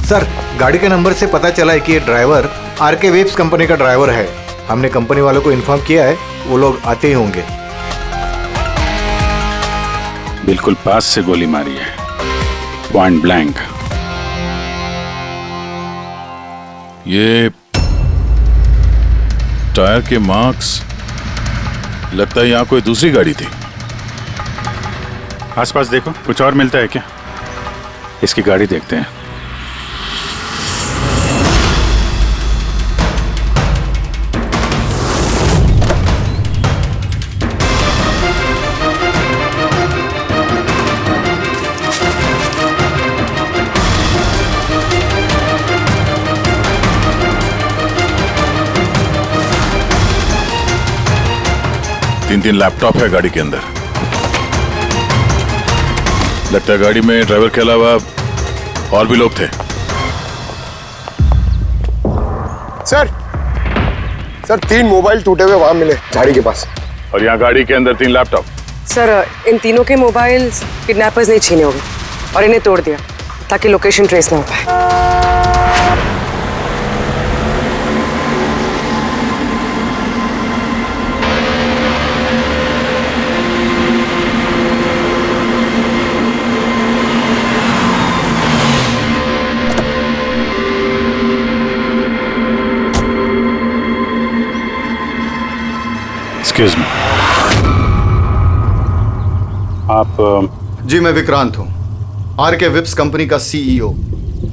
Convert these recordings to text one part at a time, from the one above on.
Sir, गाड़ी के number से पता चला है कि ये ड्राइवर आरके वेब्स कंपनी का ड्राइवर है। हमने कंपनी वालों को इन्फॉर्म किया है, वो लोग आते ही होंगे। बिल्कुल पास से गोली मारी है, पॉइंट ब्लैंक। ये टायर के मार्क्स, लगता है यहाँ कोई दूसरी गाड़ी थी। आसपास देखो, कुछ और मिलता है क्या? इसकी गाड़ी देखते हैं। तीन लैपटॉप है गाड़ी के अंदर। लगता है गाड़ी में ड्राइवर के अलावा और भी लोग थे। सर 3 मोबाइल टूटे हुए वहां मिले झाड़ी के पास। और यहाँ गाड़ी के अंदर 3 लैपटॉप। सर, इन तीनों के मोबाइल किडनैपर्स ने छीने होंगे और इन्हें तोड़ दिया ताकि लोकेशन ट्रेस ना हो पाए। एक्सक्यूज मी, आप? जी, मैं विक्रांत हूँ, आरके वेब्स कंपनी का सीईओ,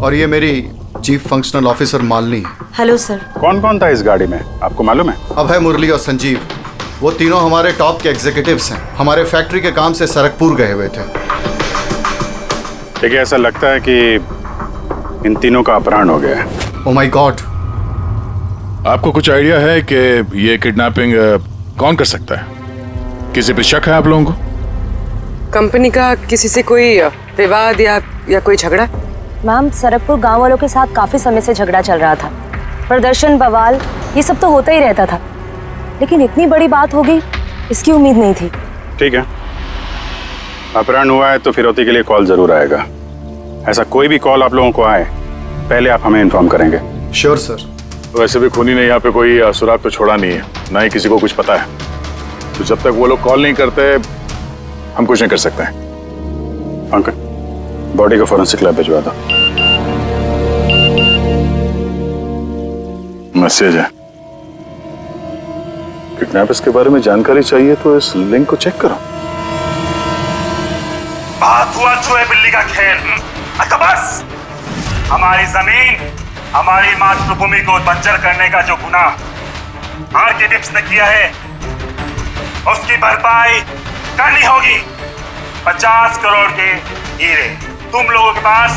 और ये मेरी चीफ फंक्शनल ऑफिसर मालिनी है। Hello sir. कौन कौन था इस गाड़ी में, आपको मालूम है? अभय, मुरली और संजीव, वो तीनों हमारे टॉप के एग्जीक्यूटिव्स हैं। हमारे फैक्ट्री के काम से सरकपुर गए हुए थे। देखिए, ऐसा लगता है कि इन तीनों का अपहरण हो गया है। Oh my God. आपको कुछ आइडिया है कि ये किडनैपिंग कौन कर सकता है? किसी पे शक है आप लोगों को? कंपनी का किसी से कोई विवाद या कोई झगड़ा? मैम, सरकपुर गांव वालों के साथ काफी समय से झगड़ा चल रहा था। प्रदर्शन, बवाल, ये सब तो होता ही रहता था, लेकिन इतनी बड़ी बात होगी इसकी उम्मीद नहीं थी। ठीक है, अपहरण हुआ है तो फिरौती के लिए कॉल जरूर आएगा। ऐसा कोई भी कॉल आप लोगों को आए, पहले आप हमें इन्फॉर्म करेंगे। Sure sir. वैसे भी खूनी ने यहाँ पे कोई सुराग तो छोड़ा नहीं है, ना ही किसी को कुछ पता है। तो जब तक वो लोग कॉल नहीं करते, हम कुछ नहीं कर सकते हैं। अंकल, बॉडी को फॉरेंसिक लैब भिजवा दो। मैसेज है, किडनैपर्स के बारे में जानकारी चाहिए तो इस लिंक को चेक करो। बात हुआ चूहे बिल्ली का खेल। अच्छा बस, हमारी जमीन, हमारी मातृभूमि को बंजर करने का जो गुनाह आरके वेब्स ने किया है, उसकी भरपाई करनी होगी। 50 करोड़ के हीरे तुम लोगों के पास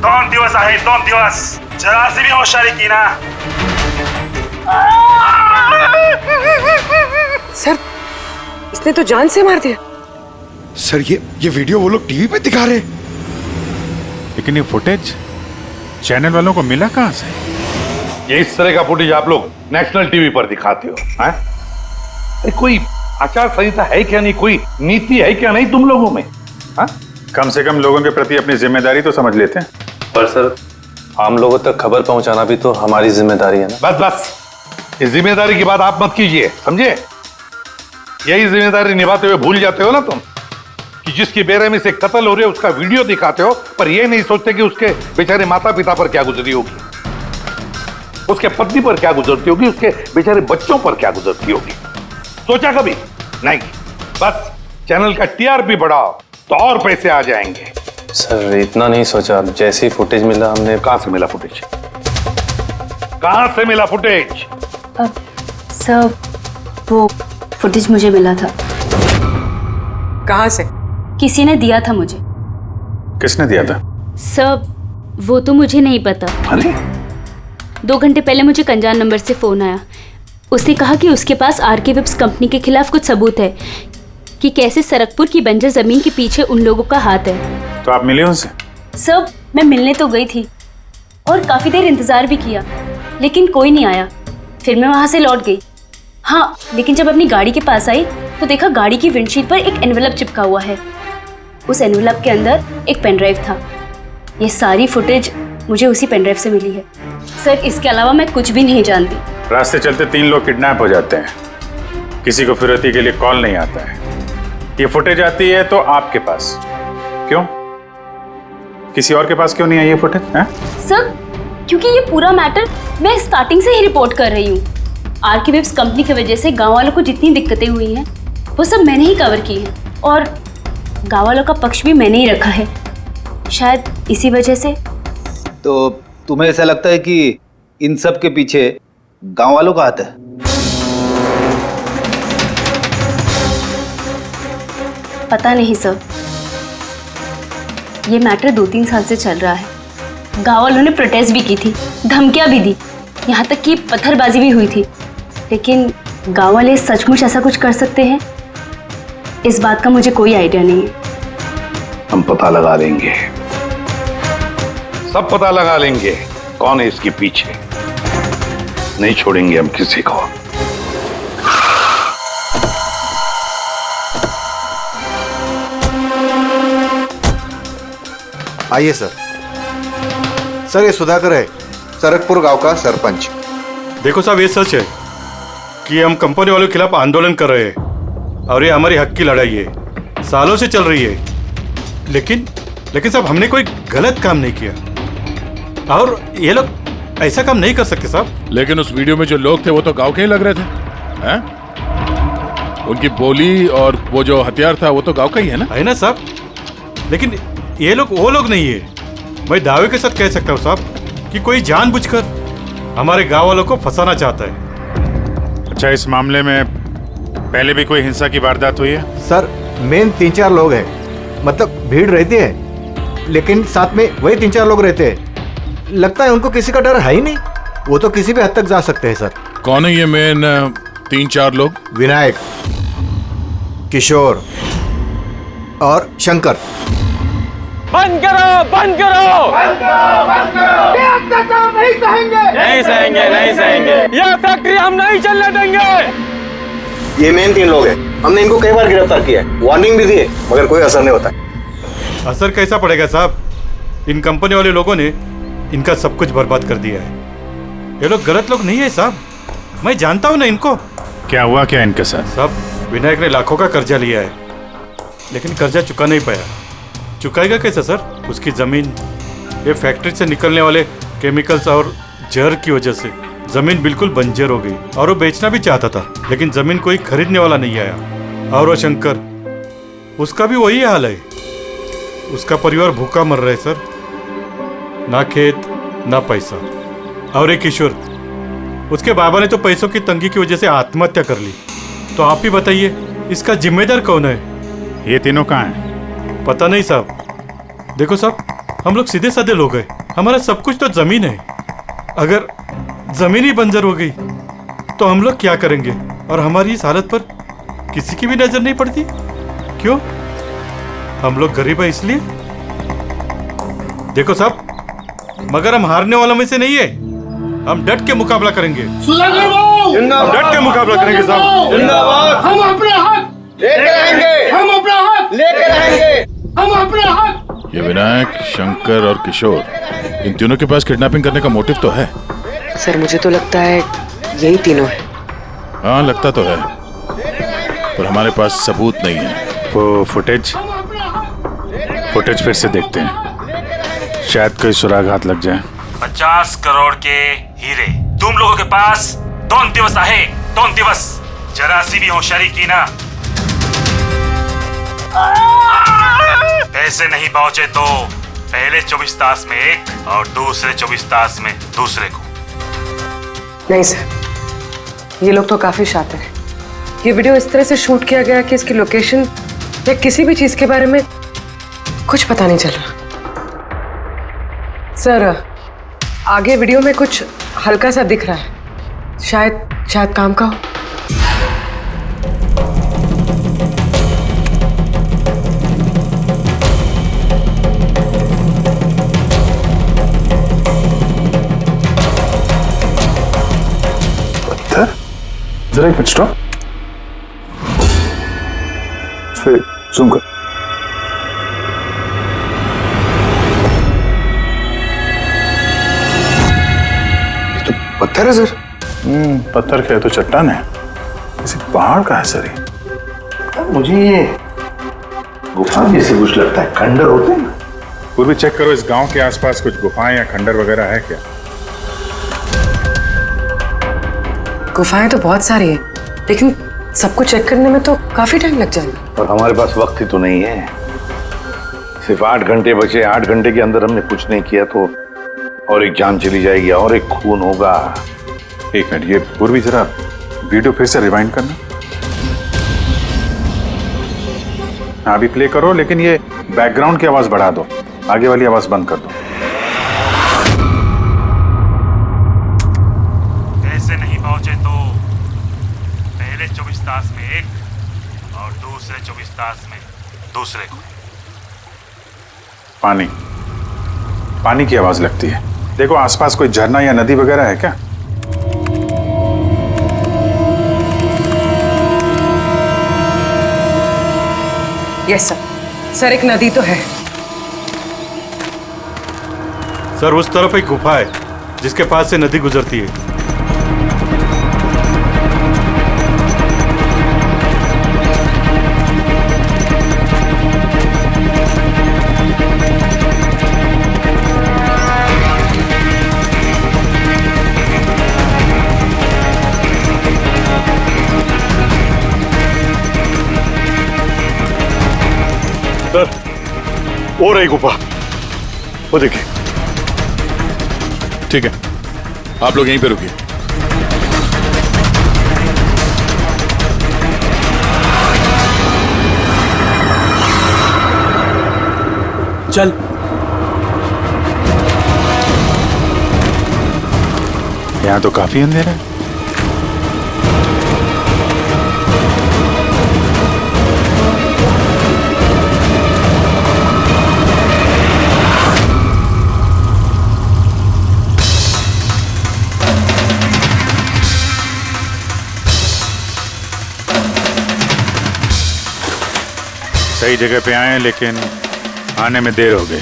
2 दिवस आहे, 2 दिवस। जरा सी भी होशियारी की ना। सर, इसने तो जान से मार दिया। सर, ये वीडियो वो लोग टीवी पे दिखा रहे हैं। लेकिन ये फुटेज चैनल वालों को मिला कहां से? ये इस तरह का फुटेज आप लोग नेशनल टीवी पर दिखाते हो, हैं? अरे कोई आचार संहिता है क्या नहीं, कोई नीति है क्या नहीं तुम लोगों में? हाँ? कम से कम लोगों के प्रति अपनी जिम्मेदारी तो समझ लेते हैं। पर सर, आम लोगों तक खबर पहुंचाना भी तो हमारी जिम्मेदारी है ना। बस इस जिम्मेदारी की बात आप मत कीजिए, समझे? यही जिम्मेदारी निभाते हुए भूल जाते हो ना तुम कि जिसकी बेरहमी से कत्ल हो रही है उसका वीडियो दिखाते हो, पर यह नहीं सोचते कि उसके बेचारे माता पिता पर क्या गुजरी होगी, उसके पत्नी पर क्या गुजरती होगी, उसके बेचारे बच्चों पर क्या गुजरती होगी। सोचा कभी नहीं? बस चैनल का टीआरपी बढ़ाओ तो और पैसे आ जाएंगे। सर, इतना नहीं सोचा। जैसे ही फुटेज मिला हमने। कहां से मिला फुटेज? कहां से मिला फुटेज? सर, वो फुटेज मुझे मिला था। कहां से? किसी ने दिया था मुझे। किसने दिया था? सर, वो तो मुझे नहीं पता। अरे 2 घंटे पहले मुझे कंजान नंबर से फोन आया। उसने कहा कि उसके पास आरके वेब्स कंपनी के खिलाफ कुछ सबूत है कि कैसे सरकपुर की बंजर जमीन के पीछे उन लोगों का हाथ है। तो आप मिले उनसे? सर, मैं मिलने तो गई थी और काफी देर इंतजार भी किया, लेकिन कोई नहीं आया। फिर मैं वहां से लौट गई। हाँ, लेकिन जब अपनी गाड़ी के पास आई तो देखा गाड़ी की विंडशीट पर एक एनवेलप चिपका हुआ है। उस एनवेलप के अंदर एक पेन ड्राइव था। ये सारी फुटेज मुझे उसी पेनड्राइव से मिली है। सर इसके अलावा मैं कुछ भी नहीं जानती। रास्ते चलते 3 लोग किडनैप हो जाते हैं, किसी को फिरौती के लिए कॉल नहीं आता है। ये फुटेज आती है तो आपके पास, क्यों? किसी और के पास क्यों नहीं आई ये फुटेज? सर क्योंकि ये पूरा मैटर मैं स्टार्टिंग से ही रिपोर्ट कर रही हूँ। आरके वेब्स कंपनी की वजह से गांव वालों को जितनी दिक्कतें हुई हैं वो सब मैंने ही कवर की है और गांव वालों का पक्ष भी मैंने ही रखा है, शायद इसी वजह से। तो तुम्हें ऐसा लगता है कि इन सब के पीछे गांव वालों का हाथ है? पता नहीं सर, ये मैटर 2-3 साल से चल रहा है। गांव वालों ने प्रोटेस्ट भी की थी, धमकियां भी दी, यहाँ तक कि पत्थरबाजी भी हुई थी, लेकिन गांव वाले सचमुच ऐसा कुछ कर सकते हैं इस बात का मुझे कोई आइडिया नहीं है। हम पता लगा लेंगे, सब पता लगा लेंगे कौन है इसके पीछे। नहीं छोड़ेंगे हम किसी को। आइए सर। सर ये सुधाकर है, सरकपुर गांव का सरपंच। देखो साहब, ये सच है कि हम कंपनी वालों के खिलाफ आंदोलन कर रहे हैं और ये हमारी हक की लड़ाई है, सालों से चल रही है। लेकिन साहब हमने कोई गलत काम नहीं किया और ये लोग ऐसा काम नहीं कर सकते साहब। लेकिन उस वीडियो में जो लोग थे वो तो गांव के ही लग रहे थे, हैं? उनकी बोली और वो जो हथियार था वो तो गांव का ही है ना साहब? लेकिन ये लोग वो लोग नहीं है। मैं दावे के साथ कह सकता हूँ साहब कि कोई जानबूझकर हमारे गांव वालों को फंसाना चाहता है। अच्छा, इस मामले में पहले भी कोई हिंसा की वारदात हुई है? सर मेन 3-4 लोग हैं, मतलब भीड़ रहती है लेकिन साथ में वही 3-4 लोग रहते हैं। लगता है उनको किसी का डर है ही नहीं, वो तो किसी भी हद तक जा सकते हैं सर। कौन है ये मेन 3-4 लोग? विनायक, किशोर और शंकर। बंद करो, बंद करो, बंद करो, बंद करो। ये अत्याचार नहीं सहेंगे, नहीं सहेंगे, नहीं सहेंगे। ये फैक्ट्री हम नहीं चलने देंगे। ये मेन 3 लोग हैं, हमने इनको कई बार गिरफ्तार किया है, वार्निंग भी दी है, मगर कोई असर नहीं होता। असर कैसा पड़ेगा साहब? इन कंपनी वाले लोगों ने इनका सब कुछ बर्बाद कर दिया है। ये लोग गलत लोग नहीं है साहब, मैं जानता हूँ ना इनको। क्या हुआ क्या इनके साथ? साहब विनायक ने लाखों का कर्जा लिया है, लेकिन कर्जा चुका नहीं पाया। चुकाएगा कैसे सर? उसकी जमीन, ये फैक्ट्री से निकलने वाले केमिकल्स और जहर की वजह से जमीन बिल्कुल बंजर हो गई और वो बेचना भी चाहता था, लेकिन जमीन कोई खरीदने वाला नहीं आया। और वो शंकर, उसका भी वही हाल है, उसका परिवार भूखा मर रहा है सर, ना खेत ना पैसा। और एक किशोर, उसके बाबा ने तो पैसों की तंगी की वजह से आत्महत्या कर ली। तो आप ही बताइए इसका जिम्मेदार कौन है? ये तीनों कहाँ हैं? पता नहीं साहब। देखो साहब, हम लोग सीधे साधे लोग हैं, हमारा सब कुछ तो जमीन है। अगर जमीन ही बंजर हो गई तो हम लोग क्या करेंगे? और हमारी इस हालत पर किसी की भी नजर नहीं पड़ती। क्यों? हम लोग गरीब है इसलिए? देखो साहब, मगर हम हारने वालों में से नहीं है, हम डट के मुकाबला करेंगे। हम डट के मुकाबला करेंगे साहब। हम अपने हक लेकर आएंगे, हम अपना हक लेकर आएंगे, हम अपने हक। ये विनायक, शंकर और किशोर, इन तीनों के पास किडनैपिंग करने का मोटिव तो है। सर मुझे तो लगता है यही तीनों है। हाँ लगता तो है, पर हमारे पास सबूत नहीं है। वो फुटेज फिर से देखते हैं, शायद कोई सुराग हाथ लग जाए। 50 करोड़ के हीरे तुम लोगों के पास 2 दिवस आहे, 2 दिवस। जरा सी भी होशियारी की ना, पैसे नहीं पहुंचे तो पहले 24 तास में एक और दूसरे 24 तास में दूसरे को। नहीं सर, ये लोग तो काफी शातिर हैं। ये वीडियो इस तरह से शूट किया गया कि इसकी लोकेशन या किसी भी चीज के बारे में कुछ पता नहीं चल रहा। सर आगे वीडियो में कुछ हल्का सा दिख रहा है, शायद काम का हो। जरा एक मिनट स्टॉप, जूम कर। पत्थर है सर। पत्थर क्या है तो चट्टान है, किसी पहाड़ का है सर ये। मुझे ये गुफा जैसे कुछ लगता है, खंडर होते हैं ना। पूर्वी चेक करो, इस गांव के आसपास कुछ गुफाएं या खंडर वगैरह है क्या? गुफाएं तो बहुत सारी है, लेकिन सबको चेक करने में तो काफी टाइम लग जाएगा। और हमारे पास वक्त ही तो नहीं है, सिर्फ 8 घंटे बचे। 8 घंटे के अंदर हमने कुछ नहीं किया तो और एक जान चली जाएगी और एक खून होगा। एक मिनट, ये पूर्वी जरा वीडियो फिर से रिवाइंड करना। हाँ, अभी प्ले करो, लेकिन ये बैकग्राउंड की आवाज बढ़ा दो, आगे वाली आवाज बंद कर दो। ऐसे नहीं पहुंचे तो पहले 24 तास में एक और दूसरे 24 तास में दूसरे को। पानी की आवाज लगती है। देखो आसपास कोई झरना या नदी वगैरह है क्या? यस सर, एक नदी तो है। सर उस तरफ एक गुफा है जिसके पास से नदी गुजरती है। सर वो रही गुफा, वो देखिए। ठीक है, आप लोग यहीं पे रुकिए। चल। यहाँ तो काफी अंधेरा है। सही जगह पे आए, लेकिन आने में देर हो गई।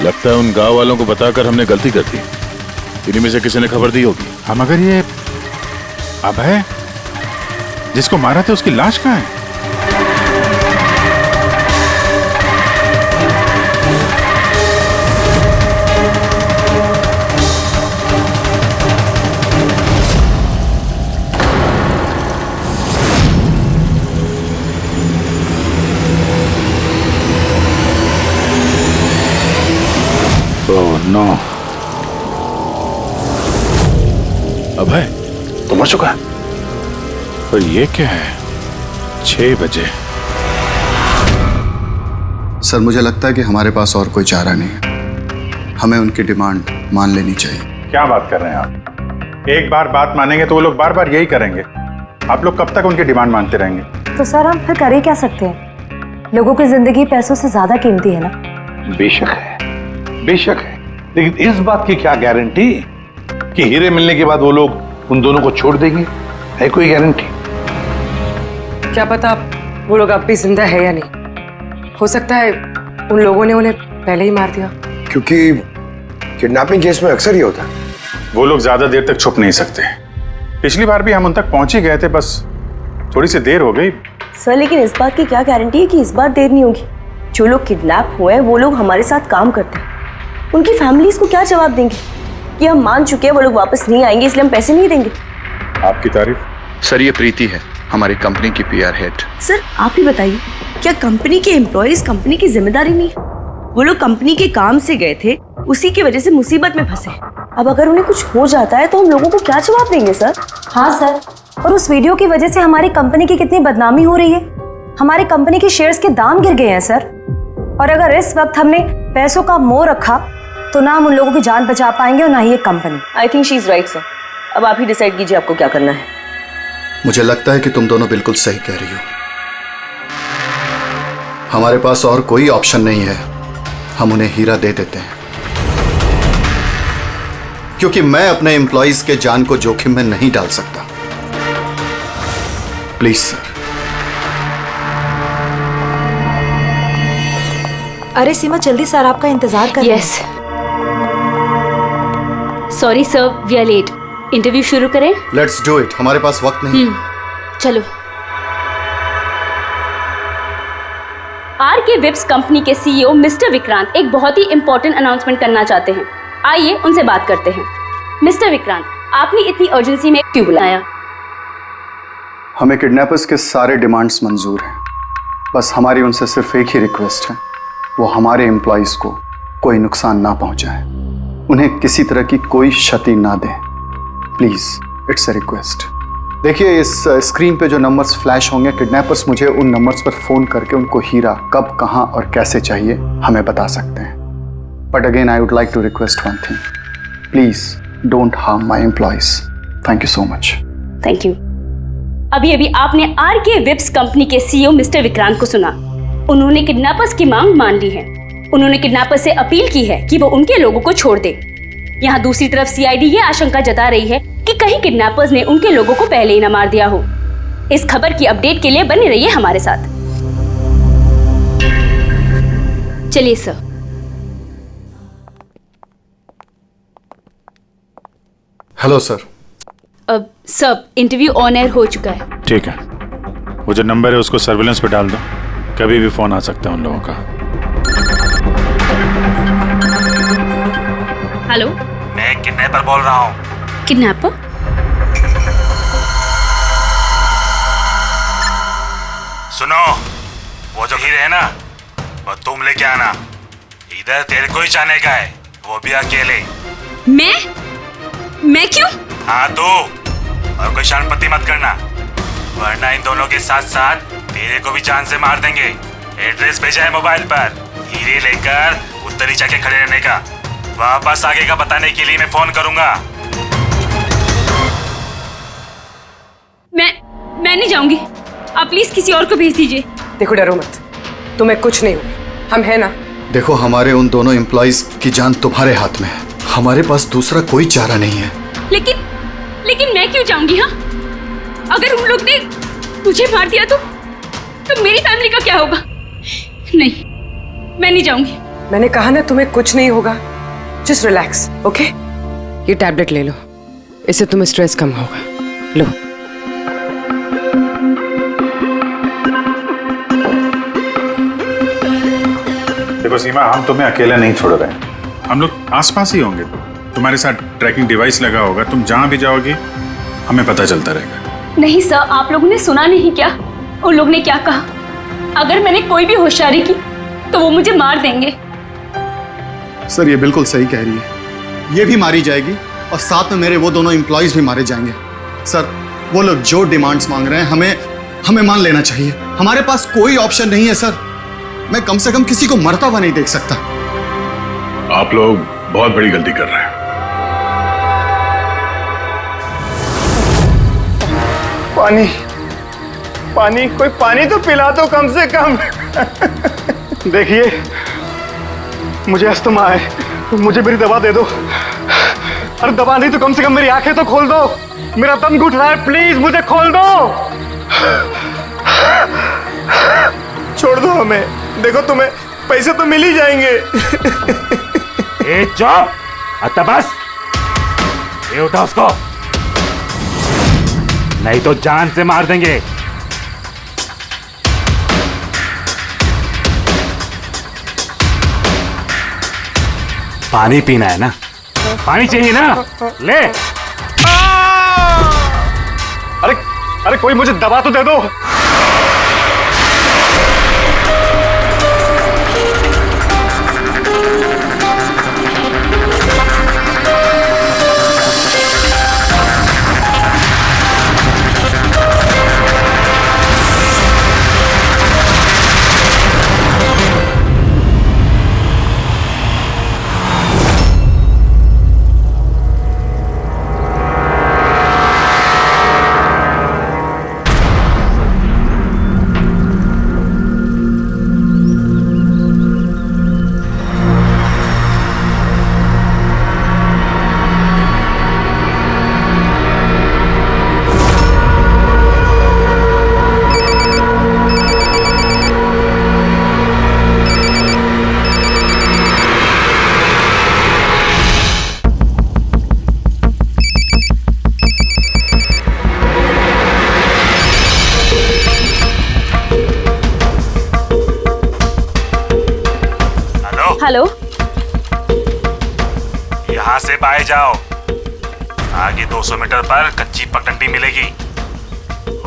लगता है उन गांव वालों को बताकर हमने गलती कर दी। इन्हीं में से किसी ने खबर दी होगी। हम मगर ये अभय जिसको मारा था उसकी लाश कहाँ है? नो, अभय तो मर चुका है। पर ये क्या है? 6 बजे। सर मुझे लगता है कि हमारे पास और कोई चारा नहीं है, हमें उनकी डिमांड मान लेनी चाहिए। क्या बात कर रहे हैं आप? एक बार बात मानेंगे तो वो लोग बार बार यही करेंगे। आप लोग कब तक उनकी डिमांड मानते रहेंगे? तो सर हम फिर कर ही क्या सकते हैं? लोगों की जिंदगी पैसों से ज्यादा कीमती है ना। बेशक है, बेशक है, लेकिन इस बात की क्या गारंटी कि हीरे मिलने के बाद वो लोग उन दोनों को छोड़ देंगे? है कोई गारंटी? क्या पता वो लोग अब भी जिंदा है या नहीं। हो सकता है उन लोगों ने उन्हें पहले ही मार दिया। क्योंकि किडनैपिंग केस में अक्सर ये होता है। वो लोग ज्यादा देर तक छुप नहीं सकते। पिछली बार भी हम उन तक पहुंच ही गए थे, बस थोड़ी सी देर हो गई। सर लेकिन इस बात की क्या गारंटी है कि इस बार देर नहीं होगी? जो लोग किडनैप हुए हैं वो लोग हमारे साथ काम करते हैं, उनकी फैमिलीज को क्या जवाब देंगे कि हम मान चुके हैं वो लोग वापस नहीं आएंगे इसलिए हम पैसे नहीं देंगे? आपकी तारीफ? सर ये प्रीति है, हमारी कंपनी की PR हेड। सर आप ही बताइए, क्या कंपनी के एम्प्लॉयज कंपनी की जिम्मेदारी नहीं है? वो लोग कंपनी के काम से गए थे, उसी की वजह से मुसीबत में फंसे। अब अगर उन्हें कुछ हो जाता है तो हम लोगों को क्या जवाब देंगे सर? हाँ सर, और उस वीडियो की वजह से हमारी कंपनी की कितनी बदनामी हो रही है। हमारी कंपनी के शेयर्स के दाम गिर गए हैं सर। और अगर इस वक्त हमने पैसों का मोह रखा तो ना हम उन लोगों की जान बचा पाएंगे और ना ही ये company. I think she is right sir. अब आप ही डिसाइड कीजिए आपको क्या करना है। मुझे लगता है कि तुम दोनों बिल्कुल सही कह रही हो। हमारे पास और कोई ऑप्शन नहीं है, हम उन्हें हीरा दे देते हैं, क्योंकि मैं अपने एम्प्लॉइज के जान को जोखिम में नहीं डाल सकता। Please sir. अरे सीमा जल्दी सर आपका इंतजार कर। Yes sorry sir, we are late. Interview शुरू करें? लेट्स डू इट, हमारे पास वक्त नहीं। चलो। आरके विप्स कंपनी के सीईओ मिस्टर विक्रांत एक बहुत ही इंपॉर्टेंट अनाउंसमेंट करना चाहते हैं। आइए उनसे बात करते हैं। मिस्टर विक्रांत, आपने इतनी अर्जेंसी में क्यों बुलाया? हमें किडनैपर्स के सारे डिमांड्स मंजूर हैं, बस हमारी उनसे सिर्फ एक ही रिक्वेस्ट है, वो हमारे एम्प्लॉयज को कोई नुकसान ना पहुंचाए, उन्हें किसी तरह की कोई क्षति ना दें। Please, it's a request. देखिए, इस स्क्रीन पे जो नंबर्स फ्लैश होंगे, किडनैपर्स मुझे उन नंबर्स पर फोन करके उनको हीरा कब, कहां और कैसे चाहिए हमें बता सकते हैं। But again I would like to request one thing, please don't harm my employees. Thank you so much. Thank you. अभी अभी आपने आरके विप्स कंपनी के सीईओ मिस्टर विक्रांत को सुना। उन्होंने किडनैपर्स की मांग मान ली है। उन्होंने किडनैपर्स से अपील की है कि वो उनके लोगों को छोड़ दे। यहाँ दूसरी तरफ सीआईडी ये आशंका जता रही है कि कहीं किडनैपर्स ने उनके लोगों को पहले ही न मार दिया हो। इस खबर की अपडेट के लिए बने रहिए हमारे साथ। चलिए सर। Hello sir. अब सब इंटरव्यू ऑन एयर हो चुका है। ठीक है, वो जो नंबर है उसको सर्विलेंस पे डाल दो, कभी भी फोन आ सकता है उन लोगों का। हेलो, मैं किडनैपर बोल रहा हूँ। किडनैपर? सुनो, वो जो हीरे है ना, वो तुम लेके आना। इधर तेरे को ही जाने का है, वो भी अकेले। मैं क्यों? हाँ तो, और कोई शानपत्ती मत करना, वरना इन दोनों के साथ साथ तेरे को भी जान से मार देंगे। एड्रेस भेजा है मोबाइल पर, हीरे लेकर उधर ही जाके खड़े रहने का। वापस आगे का बताने के लिए मैं फोन करूंगा। मैं नहीं जाऊंगी। आप प्लीज किसी और को भेज दीजिए। देखो, डरो मत, तुम्हें कुछ नहीं हो, हम हैं ना। देखो, हमारे उन दोनों एम्प्लॉयज की जान तुम्हारे हाथ में है, हमारे पास दूसरा कोई चारा नहीं है। लेकिन मैं क्यों जाऊंगी? हाँ, अगर उन लोग ने मुझे मार दिया तो मेरी फैमिली का क्या होगा? नहीं, मैं नहीं जाऊंगी। मैंने कहा ना, तुम्हें कुछ नहीं होगा। Just relax, okay? ये टैबलेट ले लो, इससे तुम्हें स्ट्रेस कम होगा। लो। देखो सीमा, हम तुम्हें अकेला नहीं छोड़ रहे हैं, हम लोग आसपास ही होंगे। तुम्हारे साथ ट्रैकिंग डिवाइस लगा होगा, तुम जहां भी जाओगी हमें पता चलता रहेगा। नहीं सर, आप लोगों ने सुना नहीं क्या उन लोग ने क्या कहा? अगर मैंने कोई भी होशियारी की तो वो मुझे मार देंगे। सर, ये बिल्कुल सही कह रही है, ये भी मारी जाएगी और साथ में मेरे वो दोनों एम्प्लॉयज भी मारे जाएंगे। सर, वो लोग जो डिमांड्स मांग रहे हैं हमें मान लेना चाहिए। हमारे पास कोई ऑप्शन नहीं है सर। मैं कम से कम किसी को मरता हुआ नहीं देख सकता। आप लोग बहुत बड़ी गलती कर रहे हैं। पानी, कोई पानी तो पिला दो कम से कम। देखिए, मुझे अस्थमा है, मुझे मेरी दवा दे दो। अरे दवा नहीं तो कम से कम मेरी आंखें तो खोल दो, मेरा दम घुट रहा है, प्लीज मुझे खोल दो। छोड़ दो हमें, देखो तुम्हें पैसे तो मिल ही जाएंगे। ए चुप, आता बस, ये उठा उसको, नहीं तो जान से मार देंगे। पानी पीना है ना? पानी चाहिए ना? ले। अरे कोई मुझे दवा तो दे दो। हेलो। यहाँ से बाहर जाओ, आगे 200 मीटर पर कच्ची पगडंडी मिलेगी,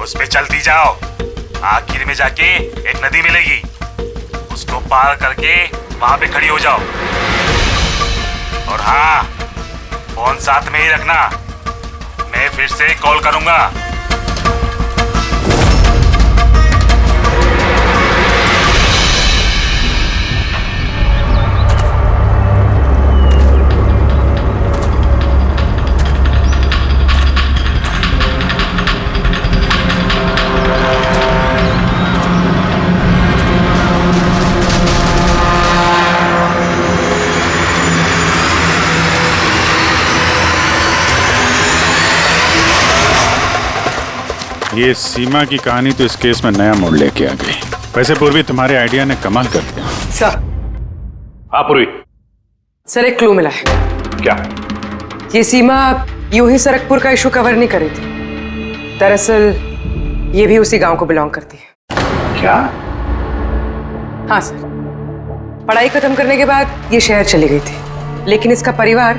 उस पे चलती जाओ। आखिर में जाके एक नदी मिलेगी, उसको पार करके वहां पे खड़ी हो जाओ। और हाँ, फोन साथ में ही रखना, मैं फिर से कॉल करूंगा। ये सीमा की कहानी तो इस केस में नया मोड़ लेके आ गई। वैसे पूर्वी, तुम्हारे आइडिया ने कमाल कर दिया। सर। हाँ पूर्वी। सर, एक क्लू मिला है। क्या? ये सीमा यूं ही सरकपुर का इशू कवर नहीं करी थी। दरअसल ये भी उसी गांव को बिलोंग करती है। क्या? हाँ सर, पढ़ाई खत्म करने के बाद ये शहर चली गई थी, लेकिन इसका परिवार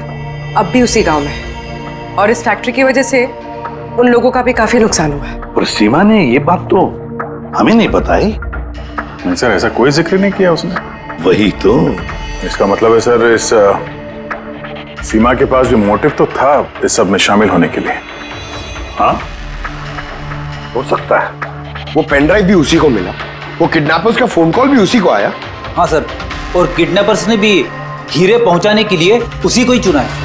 अब भी उसी गांव में है और इस फैक्ट्री की वजह से उन लोगों का भी काफी नुकसान हुआ है। और सीमा ने ये बात तो हमें नहीं बताई। नहीं सर, ऐसा कोई जिक्र नहीं किया उसने। वही तो। इसका मतलब है सर, इस सीमा के पास भी मोटिव तो था इस सब में शामिल होने के लिए। हाँ, हो सकता है। वो पेन ड्राइव भी उसी को मिला, वो किडनैपर्स का फोन कॉल भी उसी को आया। हाँ सर, और किडनैपर्स ने भी हीरे पहुंचाने के लिए उसी को ही चुना है।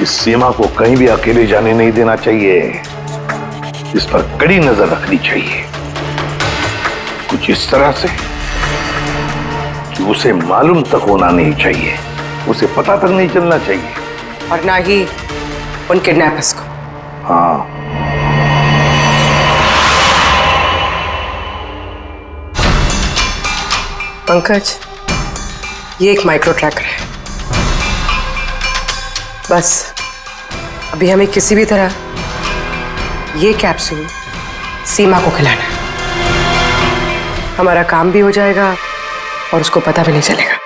इस सीमा को कहीं भी अकेले जाने नहीं देना चाहिए, इस पर कड़ी नजर रखनी चाहिए, कुछ इस तरह से कि उसे मालूम तक होना नहीं चाहिए, उसे पता तक नहीं चलना चाहिए, और ना ही उन किडनैपर्स को। हाँ। पंकज, ये एक माइक्रो ट्रैकर है। बस अभी हमें किसी भी तरह ये कैप्सूल सीमा को खिलाना है। हमारा काम भी हो जाएगा और उसको पता भी नहीं चलेगा।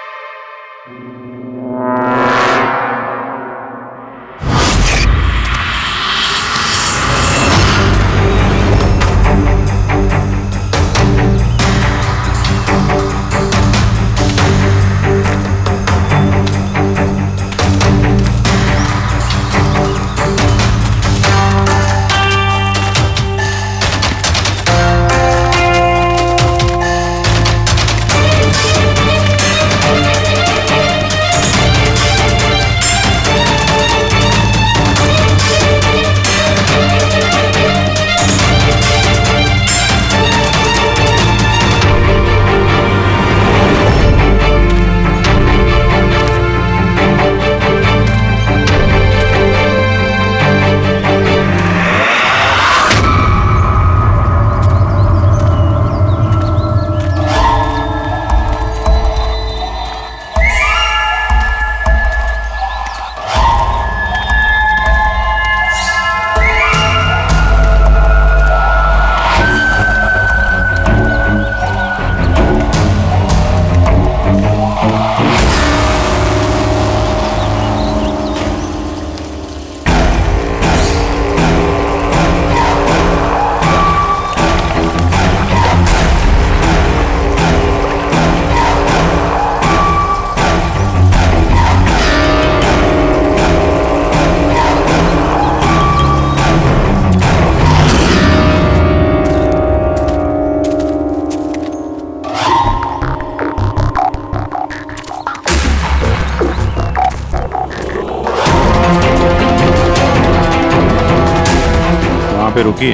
पे रुकी,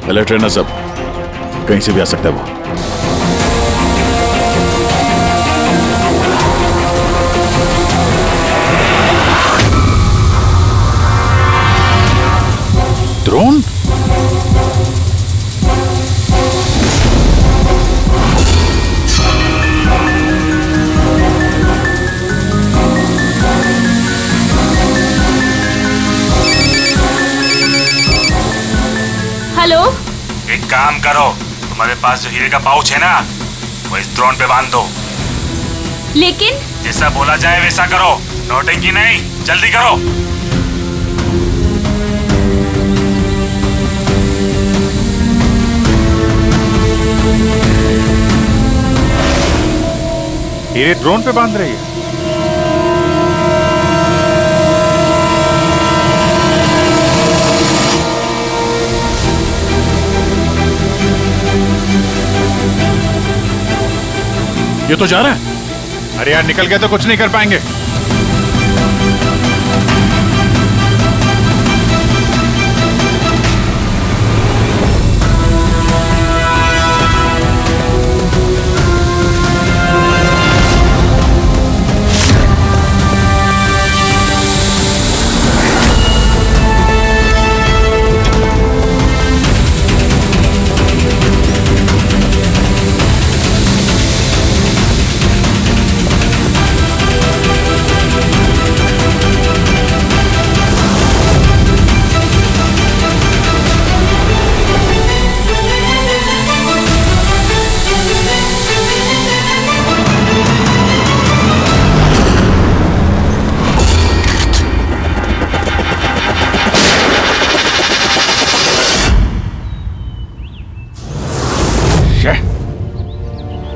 अलर्ट रहना सब, कहीं से भी आ सकता है वो। ड्रोन? हेलो, एक काम करो, तुम्हारे पास जो हीरे का पाउच है ना, वो इस ड्रोन पे बांध दो। लेकिन जैसा बोला जाए वैसा करो, नौटंकी नहीं, जल्दी करो। ये ड्रोन पे बांध रही है। ये तो जा रहा है। अरे यार निकल गए तो कुछ नहीं कर पाएंगे।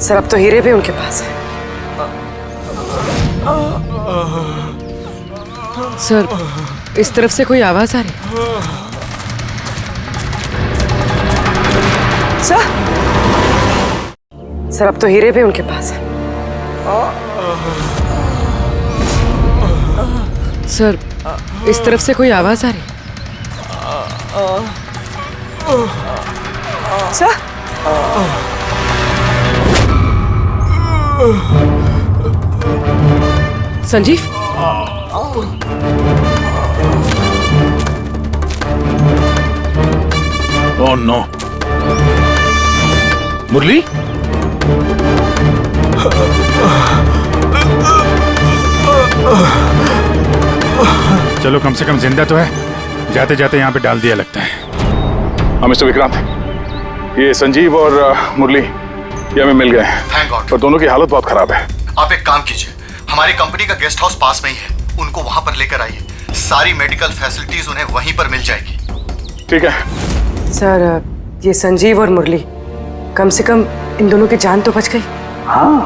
सर अब तो हीरे भी उनके पास है। सर इस तरफ से कोई आवाज आ रही है। सर अब तो हीरे भी उनके पास है। सर इस तरफ से कोई आवाज आ रही है। सर संजीव, ओह नो, मुरली? चलो कम से कम जिंदा तो है। जाते जाते यहाँ पे डाल दिया लगता है। हाँ मिस्टर विक्रांत, ये संजीव और मुरली ये हमें मिल गए। Thank God. और दोनों की हालत बहुत खराब है। आप एक काम कीजिए, हमारी कंपनी का गेस्ट हाउस पास में ही है, उनको वहां पर लेकर आइए। सारी मेडिकल फैसिलिटीज उन्हें वहीं पर मिल जाएगी। ठीक है सर। ये संजीव और मुरली, कम से कम इन दोनों की जान तो बच गई। हाँ,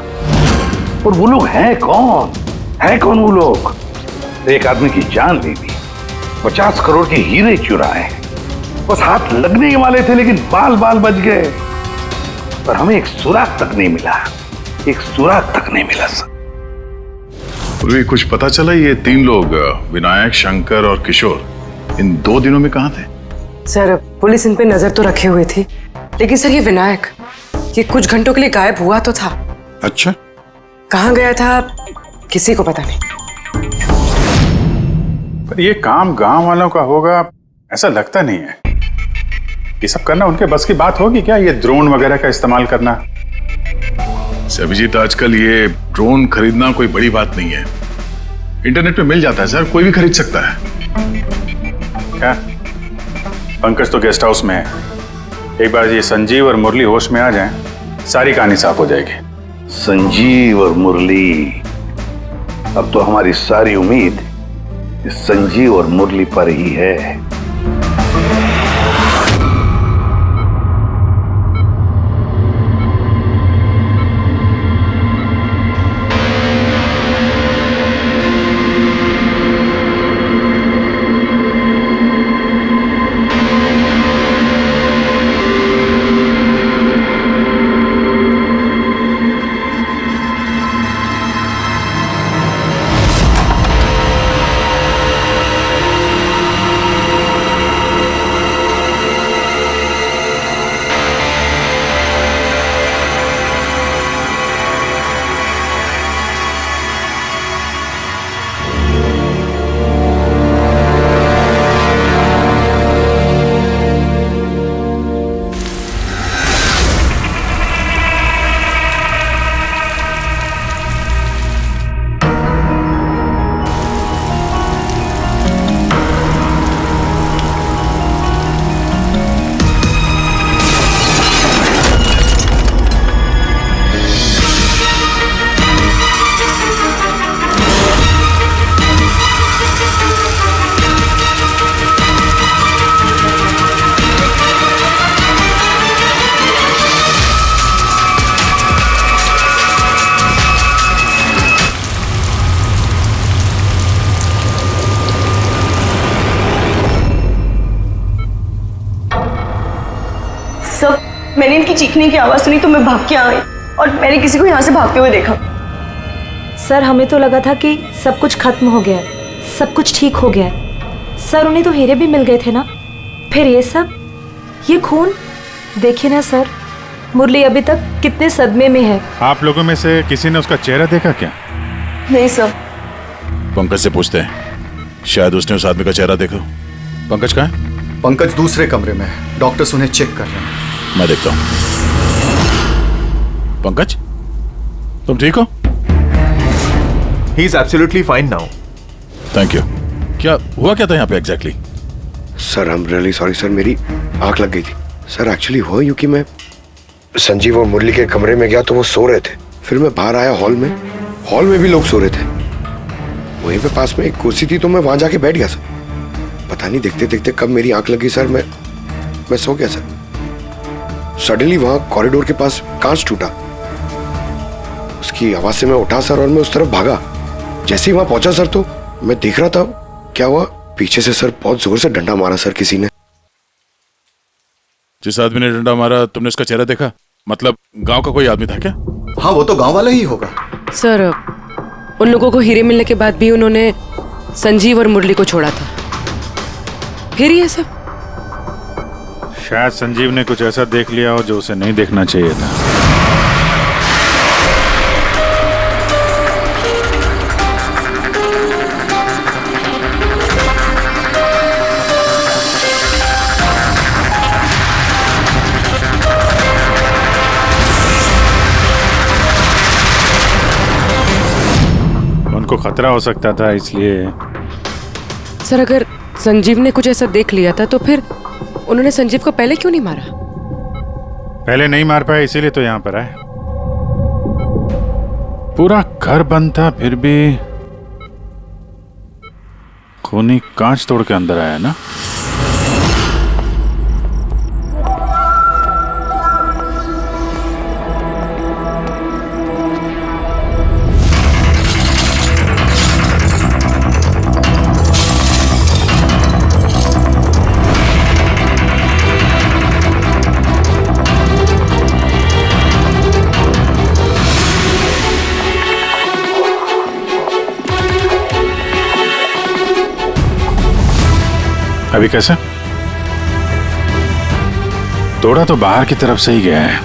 और वो लोग हैं कौन? है कौन वो लोग? एक आदमी की जान ले ली, 50 करोड़ के हीरे चुराए, बस हाथ लगने ही वाले थे लेकिन बाल बाल बच गए। पर हमें एक सुराग तक नहीं मिला, एक सुराग तक नहीं मिला सर। मुरली, कुछ पता चला ये 3 लोग विनायक, शंकर और किशोर इन 2 दिनों में कहाँ थे? सर पुलिस इन पे नजर तो रखे हुए थी, लेकिन सर ये विनायक, ये कुछ घंटों के लिए गायब हुआ तो था। अच्छा, कहाँ गया था किसी को पता नहीं। पर ये काम गांव वालों का होगा ऐसा लगता नहीं है। ये सब करना उनके बस की बात होगी क्या? ये ड्रोन वगैरह का इस्तेमाल करना? अभिजीत, आजकल ये ड्रोन खरीदना कोई बड़ी बात नहीं है। इंटरनेट पे मिल जाता है सर, कोई भी खरीद सकता है। क्या? पंकज तो गेस्ट हाउस में है। एक बार ये संजीव और मुरली होश में आ जाएं, सारी कहानी साफ हो जाएगी। संजीव और मुरली, अब तो हमारी सारी उम्मीद संजीव और मुरली पर ही है। मैंने इनकी चीखने की आवाज़ सुनी तो मैं भाग के आ गई और मैंने किसी को यहाँ से भागते हुए देखा। सर हमें तो लगा था कि सब कुछ खत्म हो गया है, सब कुछ ठीक हो गया है। सर उन्हें तो हीरे भी मिल गए थे ना, फिर ये सब, ये खून। देखिए ना सर, मुरली अभी तक कितने सदमे में है। आप लोगों में से किसी ने उसका चेहरा देखा क्या? नहीं सर। पंकज से पूछते हैं, शायद उसने उस आदमी का चेहरा देखा। पंकज कहाँ है? पंकज दूसरे कमरे में है, डॉक्टर्स उन्हें चेक कर रहे हैं। मैं देखता हूँ। पंकज, तुम ठीक हो? He is absolutely fine now. Thank you. क्या हुआ क्या था यहाँ पे exactly? Sir I am really sorry sir, मेरी आंख लग गई थी। सर एक्चुअली हुआ यूं कि मैं संजीव और मुरली के कमरे में गया तो वो सो रहे थे। फिर मैं बाहर आया हॉल में भी लोग सो रहे थे। वहीं पे पास में एक कुर्सी थी तो मैं वहां जाके बैठ गया सर। पता नहीं देखते देखते कब मेरी आंख लगी सर, मैं सो गया सर। सडनली वहां कॉरिडोर के पास कांच टूटा, उसकी आवाज से मैं उठा सर और मैं उस तरफ भागा। जैसे ही वहां पहुंचा सर तो मैं देख रहा था क्या हुआ, पीछे से सर बहुत जोर से डंडा मारा सर किसी ने। जिस आदमी ने डंडा मारा तुमने उसका चेहरा देखा? मतलब गांव का कोई आदमी था क्या? हाँ वो तो गांव वाला ही होगा। सर उन लोगों को हीरे मिलने के बाद भी उन्होंने संजीव और मुरली को छोड़ा था, फिर ये सब। शायद संजीव ने कुछ ऐसा देख लिया हो जो उसे नहीं देखना चाहिए था। उनको खतरा हो सकता था इसलिए। सर अगर संजीव ने कुछ ऐसा देख लिया था तो फिर उन्होंने संजीव को पहले क्यों नहीं मारा? पहले नहीं मार पाया इसीलिए तो यहाँ पर आए। पूरा घर बंद था फिर भी खूनी कांच तोड़ के अंदर आया ना। अभी कैसे? तोड़ा तो बाहर की तरफ से ही गया है।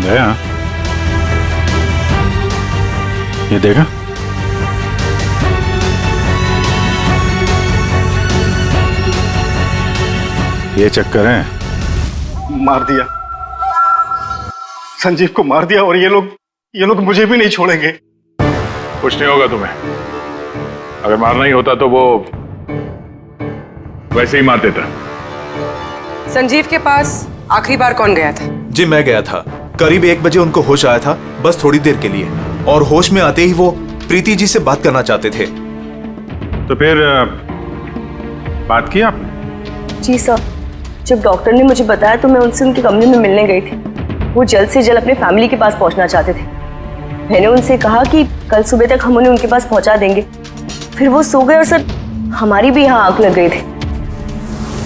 गया? ये देखा? ये चक्कर है। मार दिया संजीव को, मार दिया। और ये लोग मुझे भी नहीं छोड़ेंगे। कुछ नहीं होगा तुम्हें। अगर मारना ही होता तो वो वैसे ही मार देता। संजीव के पास आखिरी बार कौन गया था? जी मैं गया था। करीब 1 बजे उनको होश आया था, बस थोड़ी देर के लिए, और होश में आते ही वो प्रीति जी से बात करना चाहते थे। तो फिर बात की आपने? जी सर, जब डॉक्टर ने मुझे बताया तो मैं उनसे उनके कमरे में मिलने गई थी। वो जल्द से जल्द अपने फैमिली के पास पहुंचना चाहते थे। मैंने उनसे कहा कि कल सुबह तक हम उन्हें उनके पास पहुंचा देंगे। फिर वो सो गए और सर हमारी भी यहाँ आंख लग गई थी।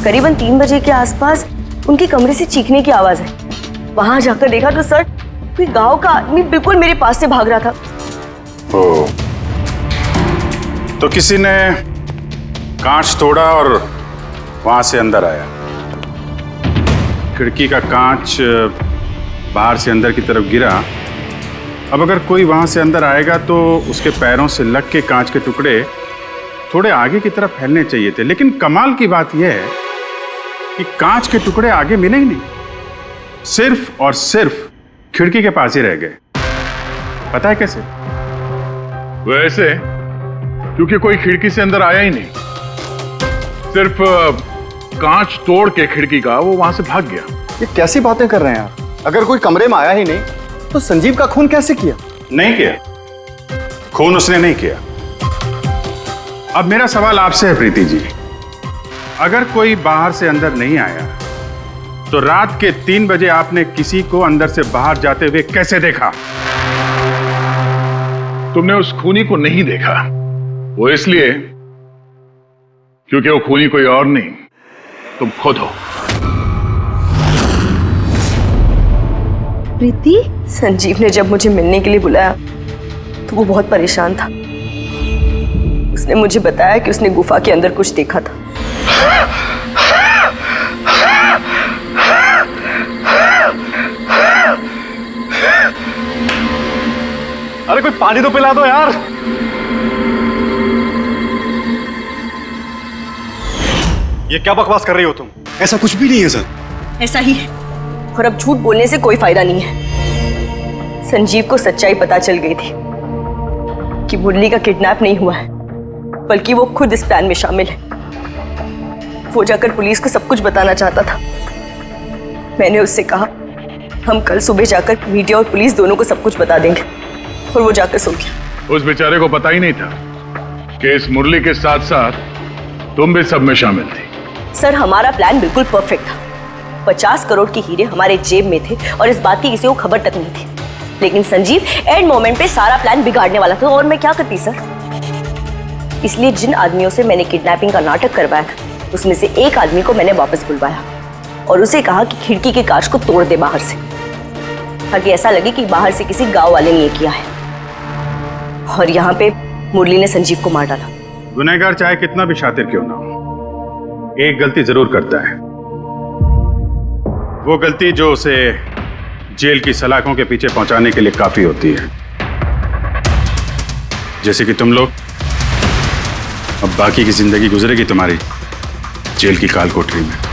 करीबन 3 बजे के आसपास उनके कमरे से चीखने की आवाज है। वहां जाकर देखा तो सर कोई गांव का आदमी बिल्कुल मेरे पास से भाग रहा था। ओ, तो किसी ने कांच तोड़ा और वहां से अंदर आया। खिड़की का कांच बाहर से अंदर की तरफ गिरा। अब अगर कोई वहां से अंदर आएगा तो उसके पैरों से लग के कांच के टुकड़े थोड़े आगे की तरफ फैलने चाहिए थे। लेकिन कमाल की बात यह है कि कांच के टुकड़े आगे मिले ही नहीं, सिर्फ और सिर्फ खिड़की के पास ही रह गए। पता है कैसे? वैसे क्योंकि कोई खिड़की से अंदर आया ही नहीं, सिर्फ कांच तोड़ के खिड़की का वो वहां से भाग गया। ये कैसी बातें कर रहे हैं आप? अगर कोई कमरे में आया ही नहीं तो संजीव का खून कैसे किया? नहीं किया, खून उसने नहीं किया। अब मेरा सवाल आपसे है प्रीति जी, अगर कोई बाहर से अंदर नहीं आया तो रात के 3 बजे आपने किसी को अंदर से बाहर जाते हुए कैसे देखा? तुमने उस खूनी को नहीं देखा, वो इसलिए क्योंकि वो खूनी कोई और नहीं, तुम खुद हो। प्रीति? संजीव ने जब मुझे मिलने के लिए बुलाया तो वो बहुत परेशान था। उसने मुझे बताया कि उसने गुफा के अंदर कुछ देखा था। अरे कोई पानी तो पिला दो यार। ये क्या बकवास कर रही हो तुम? ऐसा कुछ भी नहीं है सर। ऐसा ही है, और अब झूठ बोलने से कोई फायदा नहीं है। संजीव को सच्चाई पता चल गई थी कि मुरली का किडनैप नहीं हुआ है, बल्कि वो खुद इस प्लान में शामिल है। वो जाकर पुलिस को सब कुछ बताना चाहता था। मैंने उससे कहा हम कल सुबह जाकर मीडिया और पुलिस दोनों को सब कुछ बता देंगे, और वो जाकर सो गया। उस बेचारे को पता ही नहीं था कि इस मुरली के साथ साथ तुम भी सब में शामिल थी। सर, हमारा प्लान बिल्कुल परफेक्ट था। 50 करोड़ के हीरे हमारे जेब में थे और इस बात की किसी को खबर तक नहीं थी। लेकिन संजीव एंड मोमेंट पे सारा प्लान बिगाड़ने वाला था, और मैं क्या करती सर? इसलिए जिन आदमियों से मैंने किडनैपिंग का नाटक करवाया था, उसमें से एक आदमी को मैंने वापस बुलवाया और उसे कहा कि खिड़की के कांच को तोड़ दे बाहर से, ताकि ऐसा लगे कि बाहर से किसी गांव वाले ने ये किया है। और यहाँ पे मुरली ने संजीव को मार डाला। गुनहगार चाहे कितना भी शातिर क्यों ना हो, एक गलती जरूर करता है। वो गलती जो उसे जेल की सलाखों के पीछे पहुंचाने के लिए काफी होती है। जैसे कि तुम लोग, अब बाकी की जिंदगी गुजरेगी तुम्हारी जेल की काल कोठरी में।